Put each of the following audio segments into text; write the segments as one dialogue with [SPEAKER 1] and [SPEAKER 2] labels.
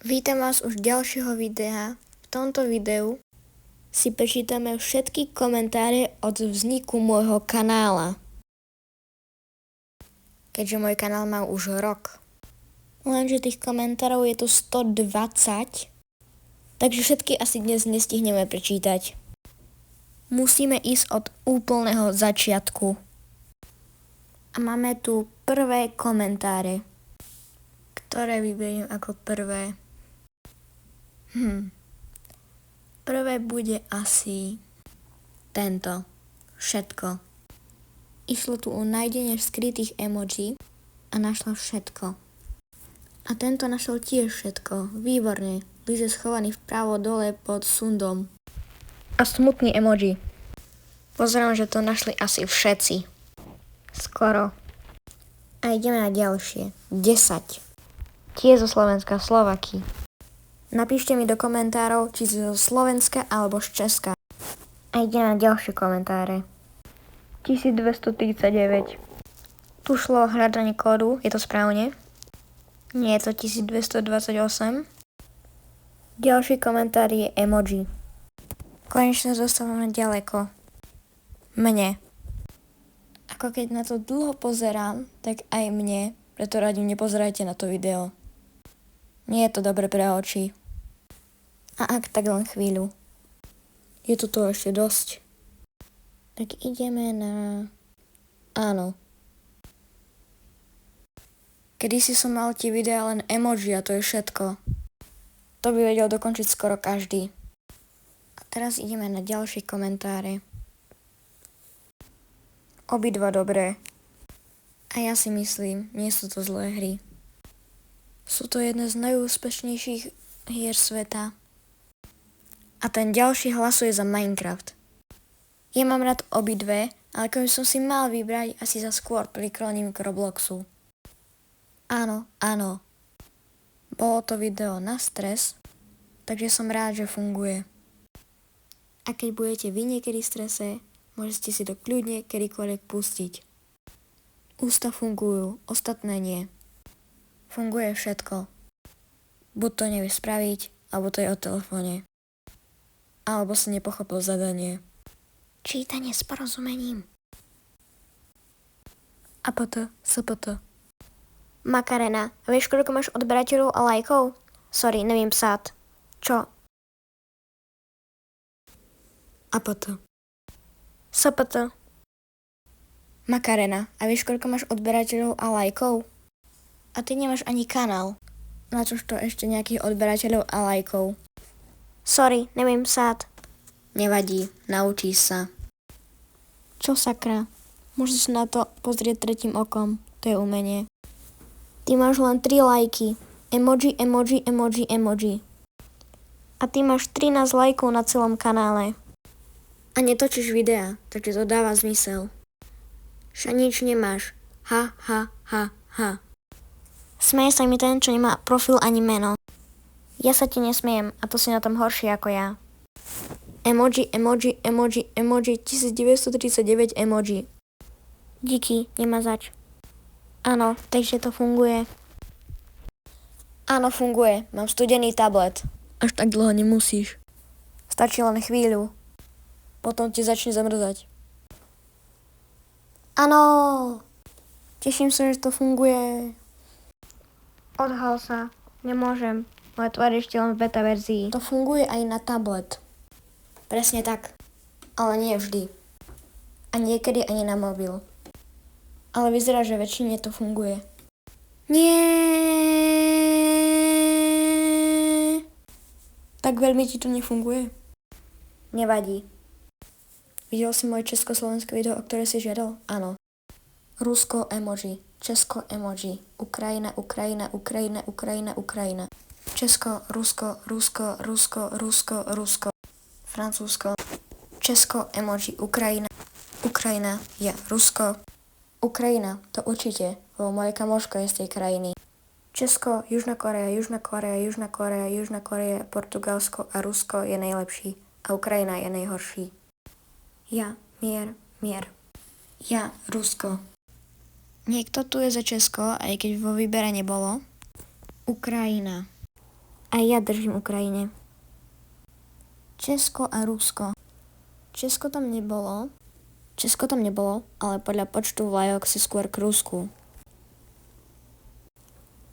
[SPEAKER 1] Vítam vás už ďalšieho videa. V tomto videu si prečítame všetky komentáre od vzniku môjho kanála. Keďže môj kanál má už rok. Lenže tých komentárov je tu 120, takže všetky asi dnes nestihneme prečítať. Musíme ísť od úplného začiatku. A máme tu prvé komentáre, ktoré vyberiem ako prvé. Prvé bude asi tento. Všetko. Išlo tu o nájdenie skrytých emoji a našla všetko. A tento našiel tiež všetko. Výborne. Lize schovaný vpravo dole pod sundom. A smutný emoji. Pozerám, že to našli asi všetci. Skoro. A ideme na ďalšie. 10. Tie zo Slovenska, Slovaky. Napíšte mi do komentárov, či zo Slovenska alebo z Česka. A ideme na ďalšie komentáre. 1239. Tu šlo o hľadanie kódu, je to správne? Nie, je to 1228. Ďalší komentár je emoji. Konečne zostávame ďaleko. Mne. Ako keď na to dlho pozerám, tak aj mne, preto radím nepozerajte na to video. Nie je to dobre pre oči. A ak, tak len chvíľu. Je tu toho ešte dosť. Tak ideme na... Áno. Kedysi som mal tie videá len emoji a to je všetko. To by vedel dokončiť skoro každý. A teraz ideme na ďalšie komentáre. Obidva dobré. A ja si myslím, nie sú to zlé hry. Sú to jedné z najúspešnejších hier sveta. A ten ďalší hlasuje za Minecraft. Ja mám rád obidve, ale keby som si mal vybrať, asi sa skôr prikloním k Robloxu. Áno. Bolo to video na stres, takže som rád, že funguje. A keď budete vy niekedy v strese, môžete si to kľudne kedykoľvek pustiť. Ústa fungujú, ostatné nie. Funguje všetko. Buď to nevie spraviť, alebo to je o telefóne. Alebo si nepochopil zadanie. Čítanie s porozumením. A potom, SPT. Makarena, vieš, koľko máš odberateľov a lajkov? Sorry, neviem psát. Čo? A potom. SPT. Makarena, a vieš, koľko máš odberateľov a lajkov? A ty nemáš ani kanál. Na čož to ešte nejakých odberateľov a lajkov? Sorry, neviem psát. Nevadí, naučíš sa. Čo sakra? Môžeš sa na to pozrieť tretím okom. To je umenie. Ty máš len 3 lajky. Emoji. A ty máš 13 lajkov na celom kanále. A netočíš videa, takže to dáva zmysel. Však nič nemáš. Ha. Smeje sa mi ten, čo nemá profil ani meno. Ja sa ti nesmiem a to si na tom horšie ako ja. Emoji, 1939 emoji. Díky, nemá zač. Áno, takže to funguje. Áno, funguje. Mám studený tablet. Až tak dlho nemusíš. Stačí len chvíľu. Potom ti začne zamrzať. Áno! Teším sa, že to funguje. Odhal sa. Nemôžem. Moja tvár je ešte len v beta verzii. To funguje aj na tablet. Presne tak. Ale nie vždy. A niekedy ani na mobil. Ale vyzerá, že väčšine to funguje. Nie. Tak veľmi ti to nefunguje? Nevadí. Videl si moje československé video, o ktoré si žiadal? Áno. Rusko emoji. Česko emoji. Ukrajina. Česko, Rusko. Francúzsko. Česko emoji. Ukrajina. Ja. Rusko. Ukrajina. To určite, lebo moja kamoška je z tej krajiny. Česko, Južná Korea, Portugalsko a Rusko je najlepší. A Ukrajina je najhorší. Ja. Mier. Ja. Rusko. Niekto tu je za Česko, aj keď vo výbere nebolo. Ukrajina. A ja držím Ukrajine. Česko a Rusko. Česko tam nebolo, ale podľa počtu vlajok si skôr k Rusku.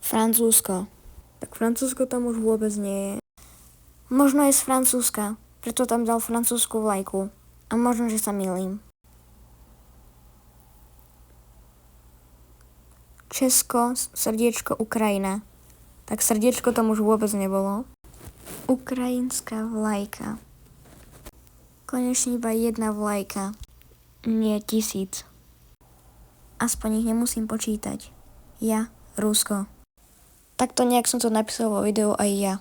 [SPEAKER 1] Francúzsko. Tak Francúzsko tam už vôbec nie je. Možno je z Francúzska, preto tam dal francúzsku vlajku. A možno, že sa mýlim. Česko, srdiečko, Ukrajina. Tak srdiečko tam už vôbec nebolo. Ukrajinská vlajka. Konečne iba jedna vlajka. Nie 1000. Aspoň ich nemusím počítať. Ja, Rusko. Takto nejak som to napísal vo videu aj ja.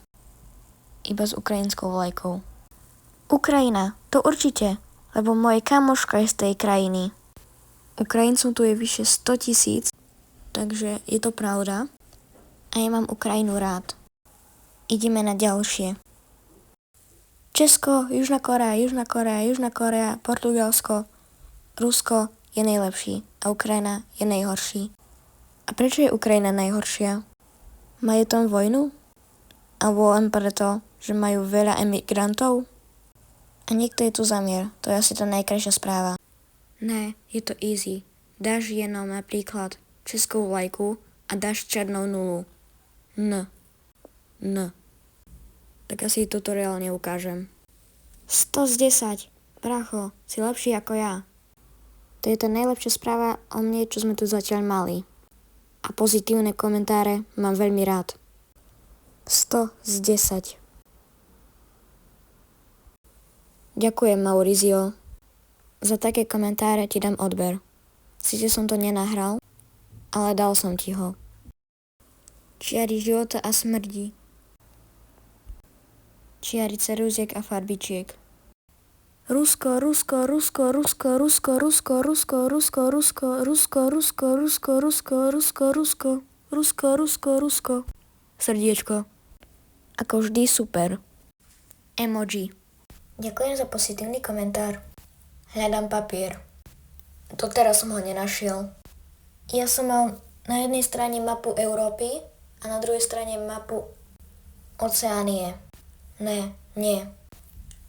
[SPEAKER 1] Iba s ukrajinskou vlajkou. Ukrajina, to určite, lebo moje kamoška je z tej krajiny. Ukrajincom tu je vyše 100 000, takže je to pravda. A ja mám Ukrajinu rád. Ideme na ďalšie. Česko, Južná Korea, Portugalsko, Rusko je najlepší a Ukrajina je najhorší. A prečo je Ukrajina najhoršia? Majú tam vojnu? Alebo len preto, že majú veľa emigrantov? A niekto je tu zamier, to je asi tá najkrajšia správa. Ne, je to easy. Dáš jenom napríklad českou vlajku a dáš černou nulu. N. Tak asi tutoriál neukážem. 100 z 10. Bracho, si lepší ako ja. To je tá najlepšia správa o mne, čo sme tu zatiaľ mali. A pozitívne komentáre mám veľmi rád. 100 z 10. Ďakujem, Maurizio. Za také komentáre ti dám odber. Sice som to nenahral, ale dal som ti ho. Čiary života a smrti. Čiary ceruziek a farbičiek. Rusko, srdiečko. Ako vždy super. Emoji. Ďakujem za pozitívny komentár. Hľadám papier. Doteraz som ho nenašiel. Ja som mal na jednej strane mapu Európy a na druhej strane mapu Oceánie. Nie.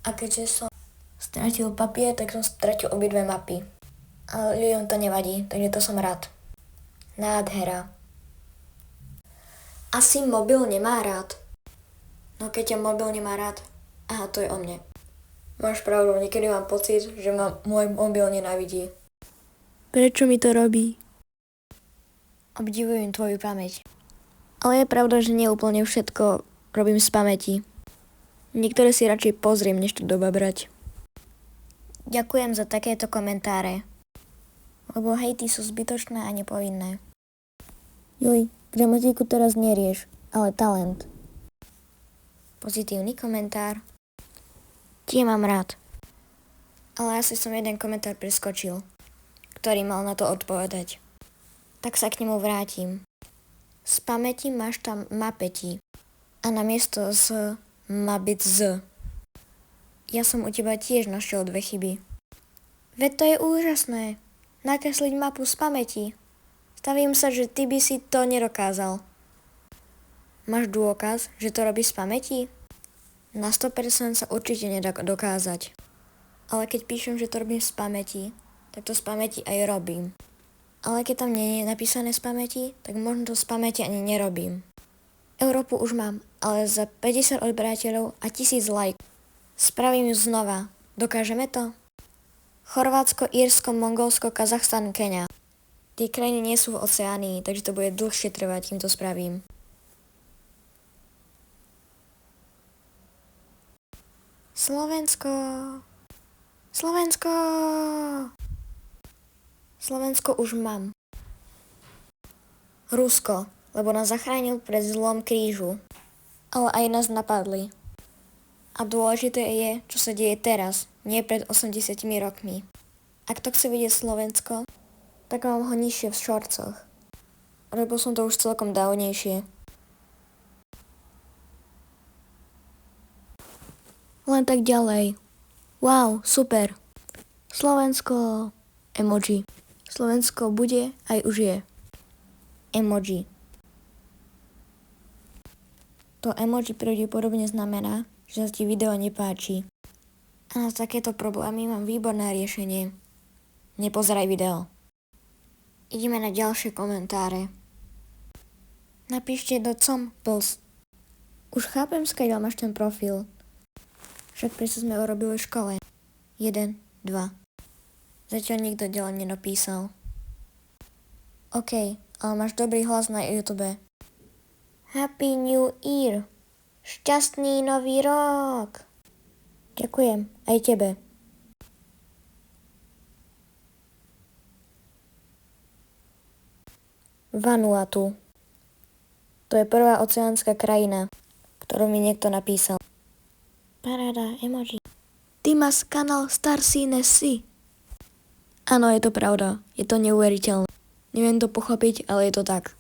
[SPEAKER 1] A keďže som stratil papier, tak som stratil obidve mapy. Ale ľuďom to nevadí, takže to som rád. Nádhera. Asi mobil nemá rád. No keď ťa mobil nemá rád, aha, to je o mne. Máš pravdu, niekedy mám pocit, že ma môj mobil nenávidí. Prečo mi to robí? Obdivujem tvoju pamäť. Ale je pravda, že nie úplne všetko robím z pamäti. Niektoré si radšej pozriem, než to dobabrať. Ďakujem za takéto komentáre. Lebo hejty sú zbytočné a nepovinné. Juj, gramatiku teraz nerieš, ale talent. Pozitívny komentár. Tie mám rád. Ale asi som jeden komentár preskočil, ktorý mal na to odpovedať. Tak sa k nemu vrátim. Z pamäti máš tam mapeti. A namiesto z má byť z. Ja som u teba tiež našiel 2 chyby. Veď to je úžasné. Nakresliť mapu z pamäti. Stavím sa, že ty by si to nedokázal. Máš dôkaz, že to robíš z pamäti? Na 100% sa určite nedá dokázať. Ale keď píšem, že to robím z pamäti, tak to z pamäti aj robím. Ale keď tam nie je napísané z pamäti, tak možno to z pamäti ani nerobím. Európu už mám, ale za 50 odberateľov a 1000 like. Spravím ju znova. Dokážeme to? Chorvátsko, Írsko, Mongolsko, Kazachstan, Keňa. Tie krajiny nie sú v Oceánii, takže to bude dlhšie trvať, kým to spravím. Slovensko už mám. Rusko, lebo nás zachránil pred zlom krížu. Ale aj nás napadli. A dôležité je, čo sa deje teraz, nie pred 80 rokmi. Ak to chce vidieť Slovensko, tak mám ho nižšie v šorcoch. Lebo som to už celkom dávnejšie. Len tak ďalej. Wow, super. Slovensko. Emoji. Slovensko bude, aj už je. Emoji. To emoji pravdepodobne znamená, že sa ti video nepáči. A na takéto problémy mám výborné riešenie. Nepozeraj video. Ideme na ďalšie komentáre. Napíšte do Compls. Už chápem, skáďal máš ten profil. Však prečo sme ho robili v škole. 1, 2. Zatiaľ nikto ďalej nenapísal. OK, ale máš dobrý hlas na YouTube. Happy New Year! Šťastný nový rok! Ďakujem, aj tebe. Vanuatu. To je prvá oceánska krajina, ktorú mi niekto napísal. Paráda, emoji. Ty máš kanál Star Sea. Áno, je to pravda. Je to neuveriteľné. Neviem to pochopiť, ale je to tak.